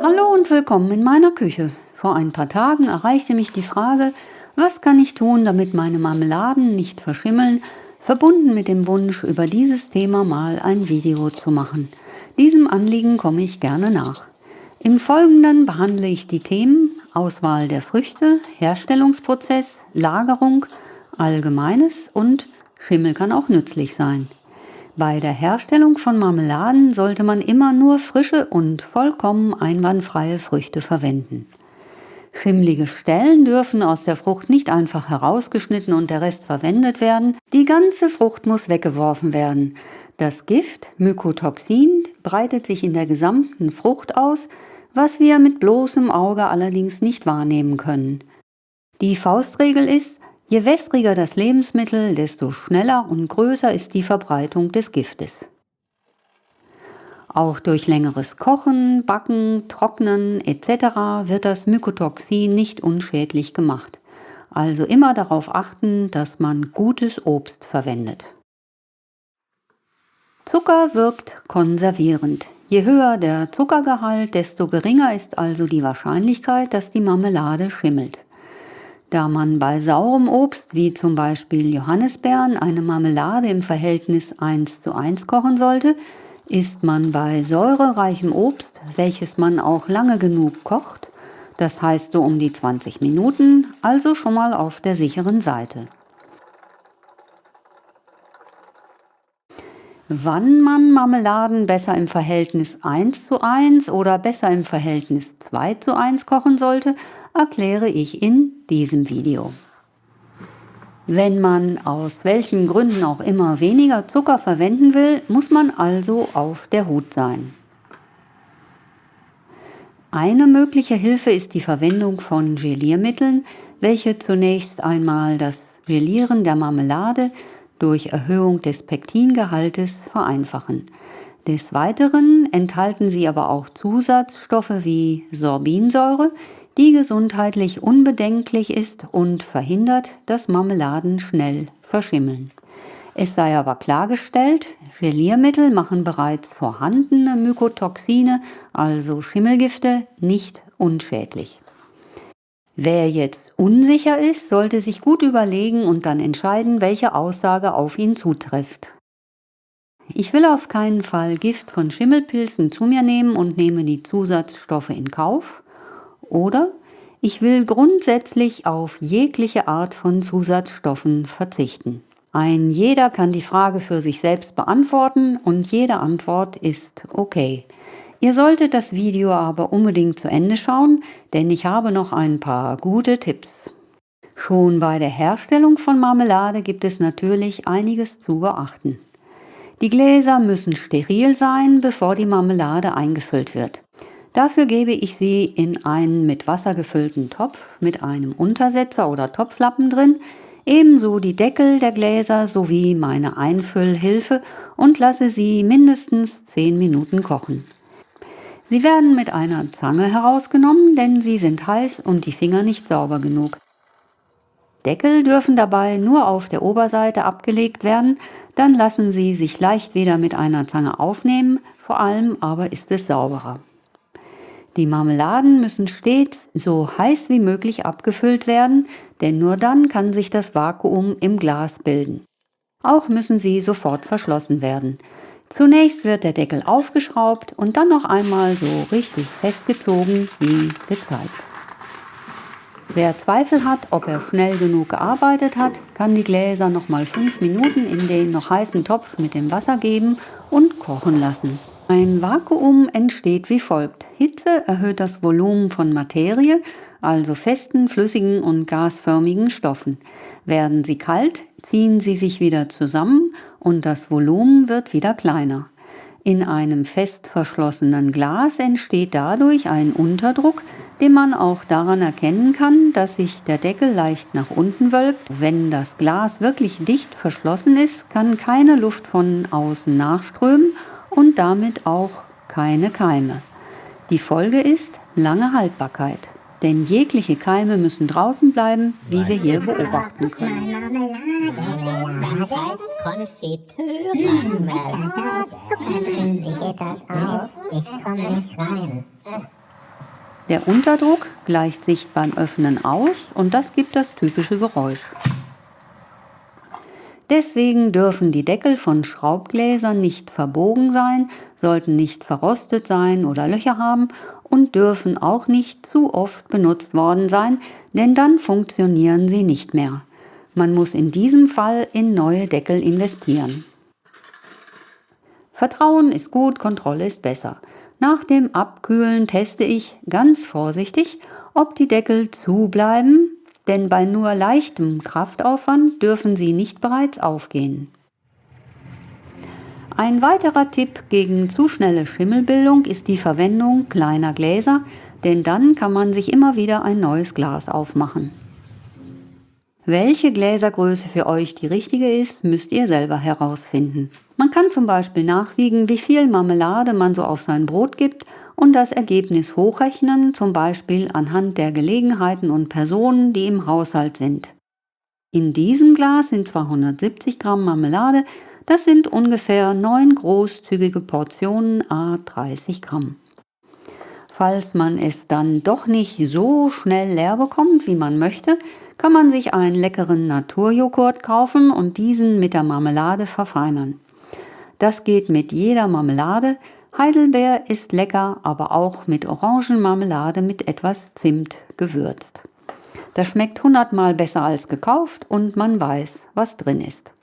Hallo und willkommen in meiner Küche. Vor ein paar Tagen erreichte mich die Frage, was kann ich tun, damit meine Marmeladen nicht verschimmeln, verbunden mit dem Wunsch, über dieses Thema mal ein Video zu machen. Diesem Anliegen komme ich gerne nach. Im Folgenden behandle ich die Themen Auswahl der Früchte, Herstellungsprozess, Lagerung, Allgemeines und Schimmel kann auch nützlich sein. Bei der Herstellung von Marmeladen sollte man immer nur frische und vollkommen einwandfreie Früchte verwenden. Schimmlige Stellen dürfen aus der Frucht nicht einfach herausgeschnitten und der Rest verwendet werden. Die ganze Frucht muss weggeworfen werden. Das Gift Mycotoxin breitet sich in der gesamten Frucht aus, was wir mit bloßem Auge allerdings nicht wahrnehmen können. Die Faustregel ist: Je wässriger das Lebensmittel, desto schneller und größer ist die Verbreitung des Giftes. Auch durch längeres Kochen, Backen, Trocknen etc. wird das Mycotoxin nicht unschädlich gemacht. Also immer darauf achten, dass man gutes Obst verwendet. Zucker wirkt konservierend. Je höher der Zuckergehalt, desto geringer ist also die Wahrscheinlichkeit, dass die Marmelade schimmelt. Da man bei saurem Obst, wie zum Beispiel Johannisbeeren, eine Marmelade im Verhältnis 1:1 kochen sollte, ist man bei säurereichem Obst, welches man auch lange genug kocht, das heißt so um die 20 Minuten, also schon mal auf der sicheren Seite. Wann man Marmeladen besser im Verhältnis 1:1 oder besser im Verhältnis 2:1 kochen sollte, erkläre ich in diesem Video. Wenn man aus welchen Gründen auch immer weniger Zucker verwenden will, muss man also auf der Hut sein. Eine mögliche Hilfe ist die Verwendung von Geliermitteln, welche zunächst einmal das Gelieren der Marmelade durch Erhöhung des Pektingehaltes vereinfachen. Des Weiteren enthalten sie aber auch Zusatzstoffe wie Sorbinsäure, die gesundheitlich unbedenklich ist und verhindert, dass Marmeladen schnell verschimmeln. Es sei aber klargestellt, Geliermittel machen bereits vorhandene Mycotoxine, also Schimmelgifte, nicht unschädlich. Wer jetzt unsicher ist, sollte sich gut überlegen und dann entscheiden, welche Aussage auf ihn zutrifft. Ich will auf keinen Fall Gift von Schimmelpilzen zu mir nehmen und nehme die Zusatzstoffe in Kauf. Oder ich will grundsätzlich auf jegliche Art von Zusatzstoffen verzichten. Ein jeder kann die Frage für sich selbst beantworten und jede Antwort ist okay. Ihr solltet das Video aber unbedingt zu Ende schauen, denn ich habe noch ein paar gute Tipps. Schon bei der Herstellung von Marmelade gibt es natürlich einiges zu beachten. Die Gläser müssen steril sein, bevor die Marmelade eingefüllt wird. Dafür gebe ich sie in einen mit Wasser gefüllten Topf mit einem Untersetzer oder Topflappen drin, ebenso die Deckel der Gläser sowie meine Einfüllhilfe und lasse sie mindestens 10 Minuten kochen. Sie werden mit einer Zange herausgenommen, denn sie sind heiß und die Finger nicht sauber genug. Deckel dürfen dabei nur auf der Oberseite abgelegt werden, dann lassen sie sich leicht wieder mit einer Zange aufnehmen, vor allem aber ist es sauberer. Die Marmeladen müssen stets so heiß wie möglich abgefüllt werden, denn nur dann kann sich das Vakuum im Glas bilden. Auch müssen sie sofort verschlossen werden. Zunächst wird der Deckel aufgeschraubt und dann noch einmal so richtig festgezogen wie gezeigt. Wer Zweifel hat, ob er schnell genug gearbeitet hat, kann die Gläser noch mal 5 Minuten in den noch heißen Topf mit dem Wasser geben und kochen lassen. Ein Vakuum entsteht wie folgt. Hitze erhöht das Volumen von Materie, also festen, flüssigen und gasförmigen Stoffen. Werden sie kalt, ziehen sie sich wieder zusammen und das Volumen wird wieder kleiner. In einem fest verschlossenen Glas entsteht dadurch ein Unterdruck, den man auch daran erkennen kann, dass sich der Deckel leicht nach unten wölbt. Wenn das Glas wirklich dicht verschlossen ist, kann keine Luft von außen nachströmen und damit auch keine Keime. Die Folge ist lange Haltbarkeit, denn jegliche Keime müssen draußen bleiben, wie wir hier beobachten können. Das heißt Konfitüre. Wie geht das aus? Ich komme nicht rein. Der Unterdruck gleicht sich beim Öffnen aus und das gibt das typische Geräusch. Deswegen dürfen die Deckel von Schraubgläsern nicht verbogen sein, sollten nicht verrostet sein oder Löcher haben und dürfen auch nicht zu oft benutzt worden sein, denn dann funktionieren sie nicht mehr. Man muss in diesem Fall in neue Deckel investieren. Vertrauen ist gut, Kontrolle ist besser. Nach dem Abkühlen teste ich ganz vorsichtig, ob die Deckel zubleiben, denn bei nur leichtem Kraftaufwand dürfen sie nicht bereits aufgehen. Ein weiterer Tipp gegen zu schnelle Schimmelbildung ist die Verwendung kleiner Gläser, denn dann kann man sich immer wieder ein neues Glas aufmachen. Welche Gläsergröße für euch die richtige ist, müsst ihr selber herausfinden. Man kann zum Beispiel nachwiegen, wie viel Marmelade man so auf sein Brot gibt und das Ergebnis hochrechnen, zum Beispiel anhand der Gelegenheiten und Personen, die im Haushalt sind. In diesem Glas sind 270 Gramm Marmelade, das sind ungefähr 9 großzügige Portionen à 30 Gramm. Falls man es dann doch nicht so schnell leer bekommt, wie man möchte, kann man sich einen leckeren Naturjoghurt kaufen und diesen mit der Marmelade verfeinern. Das geht mit jeder Marmelade. Heidelbeer ist lecker, aber auch mit Orangenmarmelade mit etwas Zimt gewürzt. Das schmeckt 100-mal besser als gekauft und man weiß, was drin ist.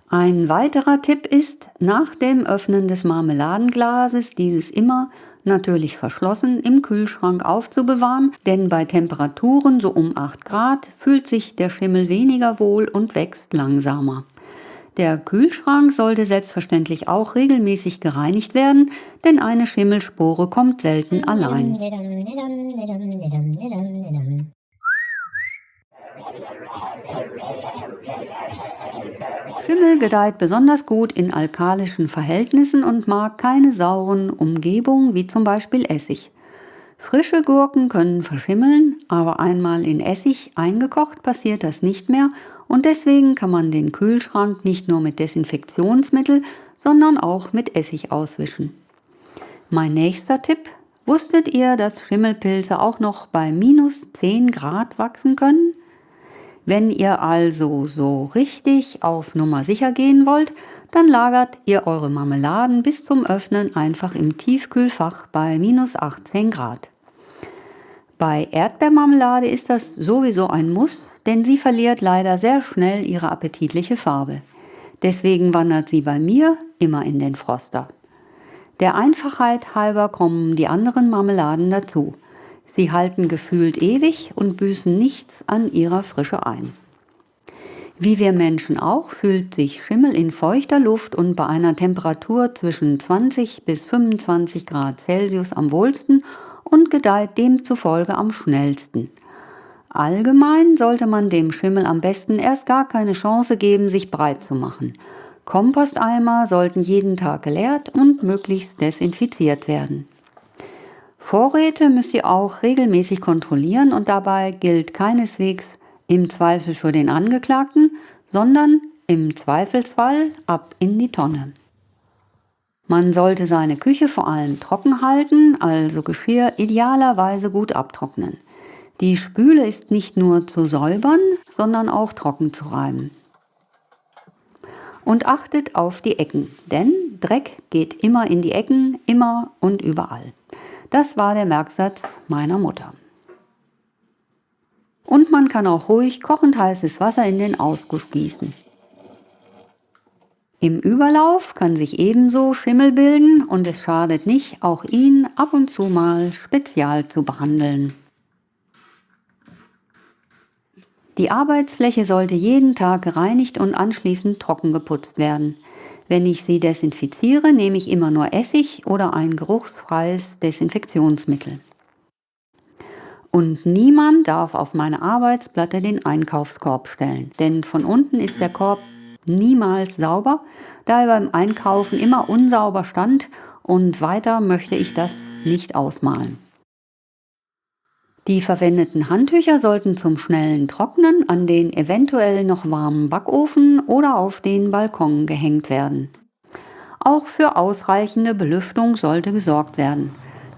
Ein weiterer Tipp ist, nach dem Öffnen des Marmeladenglases dieses immer, natürlich verschlossen, im Kühlschrank aufzubewahren, denn bei Temperaturen so um 8 Grad fühlt sich der Schimmel weniger wohl und wächst langsamer. Der Kühlschrank sollte selbstverständlich auch regelmäßig gereinigt werden, denn eine Schimmelspore kommt selten allein. Schimmel gedeiht besonders gut in alkalischen Verhältnissen und mag keine sauren Umgebungen wie zum Beispiel Essig. Frische Gurken können verschimmeln, aber einmal in Essig eingekocht passiert das nicht mehr und deswegen kann man den Kühlschrank nicht nur mit Desinfektionsmittel, sondern auch mit Essig auswischen. Mein nächster Tipp: Wusstet ihr, dass Schimmelpilze auch noch bei minus 10 Grad wachsen können? Wenn ihr also so richtig auf Nummer sicher gehen wollt, dann lagert ihr eure Marmeladen bis zum Öffnen einfach im Tiefkühlfach bei minus 18 Grad. Bei Erdbeermarmelade ist das sowieso ein Muss, denn sie verliert leider sehr schnell ihre appetitliche Farbe. Deswegen wandert sie bei mir immer in den Froster. Der Einfachheit halber kommen die anderen Marmeladen dazu. Sie halten gefühlt ewig und büßen nichts an ihrer Frische ein. Wie wir Menschen auch, fühlt sich Schimmel in feuchter Luft und bei einer Temperatur zwischen 20 bis 25 Grad Celsius am wohlsten und gedeiht demzufolge am schnellsten. Allgemein sollte man dem Schimmel am besten erst gar keine Chance geben, sich breit zu machen. Komposteimer sollten jeden Tag geleert und möglichst desinfiziert werden. Vorräte müsst ihr auch regelmäßig kontrollieren und dabei gilt keineswegs im Zweifel für den Angeklagten, sondern im Zweifelsfall ab in die Tonne. Man sollte seine Küche vor allem trocken halten, also Geschirr idealerweise gut abtrocknen. Die Spüle ist nicht nur zu säubern, sondern auch trocken zu reiben. Und achtet auf die Ecken, denn Dreck geht immer in die Ecken, immer und überall. Das war der Merksatz meiner Mutter. Und man kann auch ruhig kochend heißes Wasser in den Ausguss gießen. Im Überlauf kann sich ebenso Schimmel bilden und es schadet nicht, auch ihn ab und zu mal spezial zu behandeln. Die Arbeitsfläche sollte jeden Tag gereinigt und anschließend trocken geputzt werden. Wenn ich sie desinfiziere, nehme ich immer nur Essig oder ein geruchsfreies Desinfektionsmittel. Und niemand darf auf meine Arbeitsplatte den Einkaufskorb stellen, denn von unten ist der Korb niemals sauber, da er beim Einkaufen immer unsauber stand und weiter möchte ich das nicht ausmalen. Die verwendeten Handtücher sollten zum schnellen Trocknen an den eventuell noch warmen Backofen oder auf den Balkon gehängt werden. Auch für ausreichende Belüftung sollte gesorgt werden.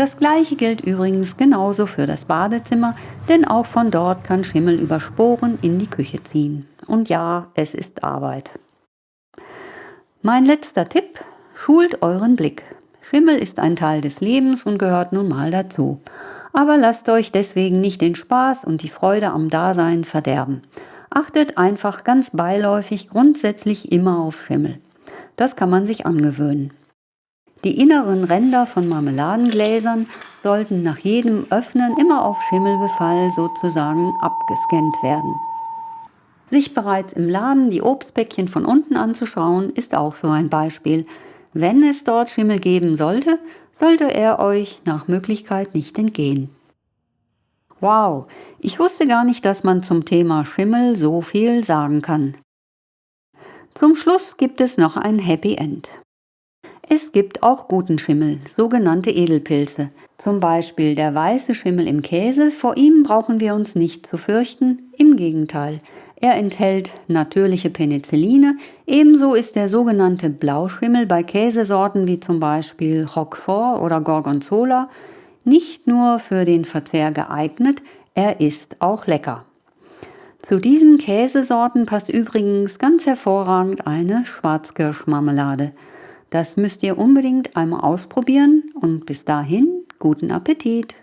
Das gleiche gilt übrigens genauso für das Badezimmer, denn auch von dort kann Schimmel über Sporen in die Küche ziehen. Und ja, es ist Arbeit. Mein letzter Tipp: schult euren Blick. Schimmel ist ein Teil des Lebens und gehört nun mal dazu. Aber lasst euch deswegen nicht den Spaß und die Freude am Dasein verderben. Achtet einfach ganz beiläufig grundsätzlich immer auf Schimmel. Das kann man sich angewöhnen. Die inneren Ränder von Marmeladengläsern sollten nach jedem Öffnen immer auf Schimmelbefall sozusagen abgescannt werden. Sich bereits im Laden die Obstpäckchen von unten anzuschauen, ist auch so ein Beispiel. Wenn es dort Schimmel geben sollte, sollte er euch nach Möglichkeit nicht entgehen. Wow, ich wusste gar nicht, dass man zum Thema Schimmel so viel sagen kann. Zum Schluss gibt es noch ein Happy End. Es gibt auch guten Schimmel, sogenannte Edelpilze. Zum Beispiel der weiße Schimmel im Käse, vor ihm brauchen wir uns nicht zu fürchten, im Gegenteil. Er enthält natürliche Penicilline, ebenso ist der sogenannte Blauschimmel bei Käsesorten wie zum Beispiel Roquefort oder Gorgonzola nicht nur für den Verzehr geeignet, er ist auch lecker. Zu diesen Käsesorten passt übrigens ganz hervorragend eine Schwarzkirschmarmelade. Das müsst ihr unbedingt einmal ausprobieren und bis dahin guten Appetit!